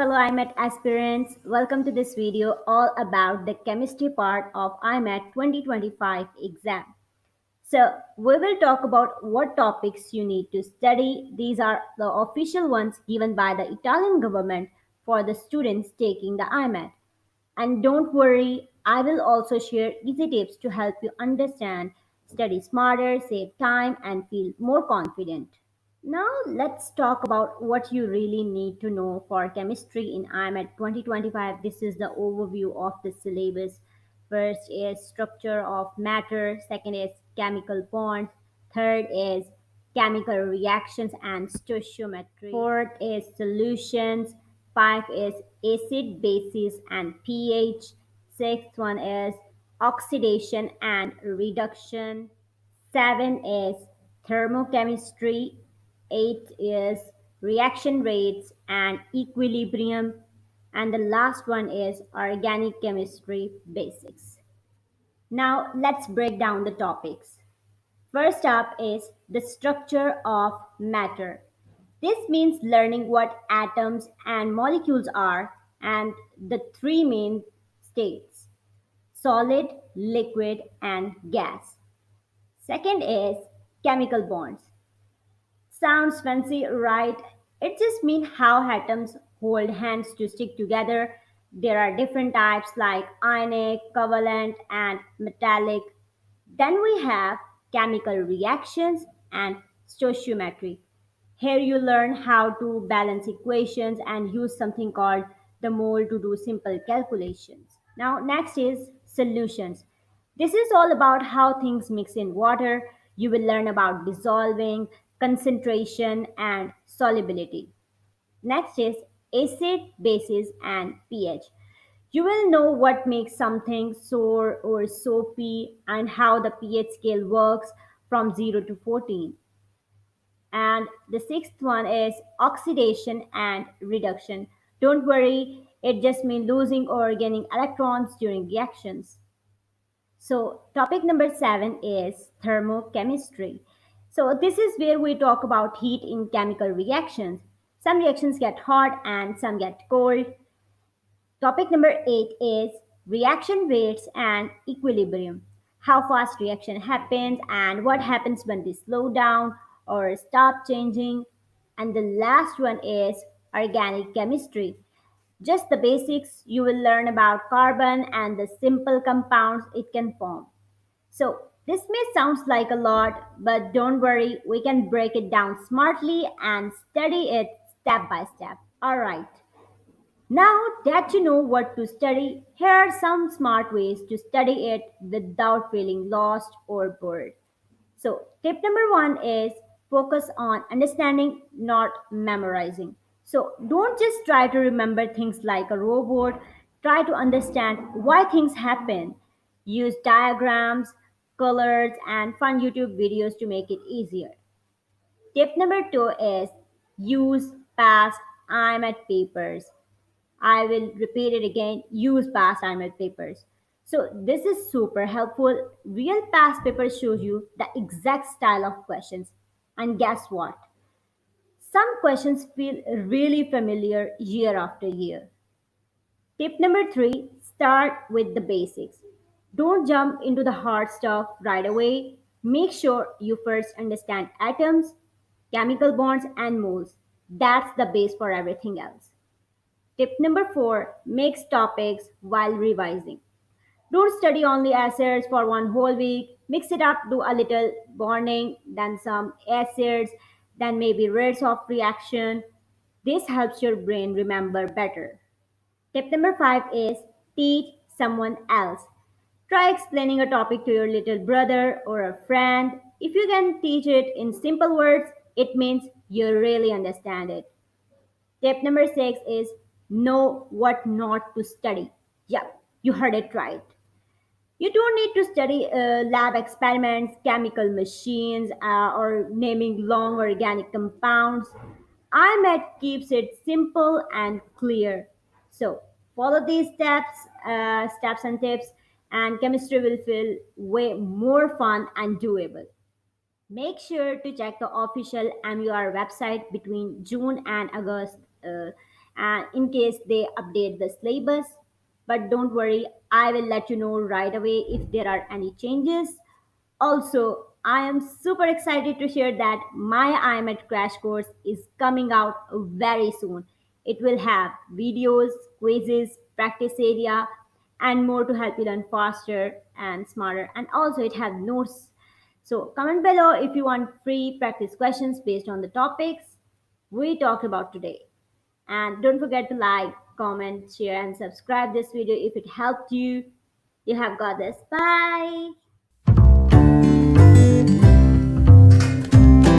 fellow IMAT aspirants. Welcome to this video all about the chemistry part of IMAT 2025 exam. So, we will talk about what topics you need to study. These are the official ones given by the Italian government for the students taking the IMAT. And don't worry, I will also share easy tips to help you understand, study smarter, save time, and feel more confident. Now let's talk about what you really need to know for chemistry in IMAT 2025. This is the overview of the syllabus. First is structure of matter, second is chemical bonds, third is chemical reactions and stoichiometry, fourth is solutions, five is acid, bases and pH, sixth one is oxidation and reduction, seven is thermochemistry, eight is reaction rates and equilibrium, and the last one is organic chemistry basics. Now let's break down the topics. First up is the structure of matter. This means learning what atoms and molecules are and the three main states: solid, liquid, and gas. Second is chemical bonds. Sounds fancy, right? It just means how atoms hold hands to stick together. There are different types like ionic, covalent, and metallic. Then we have chemical reactions and stoichiometry. Here you learn how to balance equations and use something called the mole to do simple calculations. Now, next is solutions. This is all about how things mix in water. You will learn about dissolving, concentration, and solubility. Next is acid, bases, and pH. You will know what makes something sour or soapy and how the pH scale works from 0 to 14. And the sixth one is oxidation and reduction. Don't worry, it just means losing or gaining electrons during reactions. So, topic number seven is thermochemistry. So, this is where we talk about heat in chemical reactions. Some reactions get hot and some get cold. Topic number eight is reaction rates and equilibrium. How fast reaction happens and what happens when they slow down or stop changing. And the last one is organic chemistry. Just the basics, you will learn about carbon and the simple compounds it can form. So, this may sound like a lot, but don't worry, we can break it down smartly and study it step by step. Alright, now that you know what to study, here are some smart ways to study it without feeling lost or bored. So, tip number one is focus on understanding, not memorizing. So, don't just try to remember things like a robot, try to understand why things happen. Use diagrams, colors, and fun YouTube videos to make it easier. Tip number two is use past IMAT papers. I will repeat it again, use past IMAT papers. So this is super helpful. Real past papers shows you the exact style of questions. And guess what? Some questions feel really familiar year after year. Tip number three, start with the basics. Don't jump into the hard stuff right away. Make sure you first understand atoms, chemical bonds, and moles. That's the base for everything else. Tip number four, mix topics while revising. Don't study only acids for one whole week. Mix it up, do a little bonding, then some acids, then maybe rates of reaction. This helps your brain remember better. Tip number five is teach someone else. Try explaining a topic to your little brother or a friend. If you can teach it in simple words, it means you really understand it. Tip number six is know what not to study. Yep, you heard it right. You don't need to study lab experiments, chemical machines, or naming long organic compounds. IMAT keeps it simple and clear. So follow these steps and tips, and chemistry will feel way more fun and doable. Make sure to check the official MUR website between June and August. and in case they update the syllabus. But don't worry, I will let you know right away if there are any changes. Also, I am super excited to share that my IMAT crash course is coming out very soon. It will have videos, quizzes, practice area, and more to help you learn faster and smarter. And also, it has notes. So, comment below if you want free practice questions based on the topics we talked about today. And don't forget to like, comment, share, and subscribe this video if it helped you. You have got this. Bye.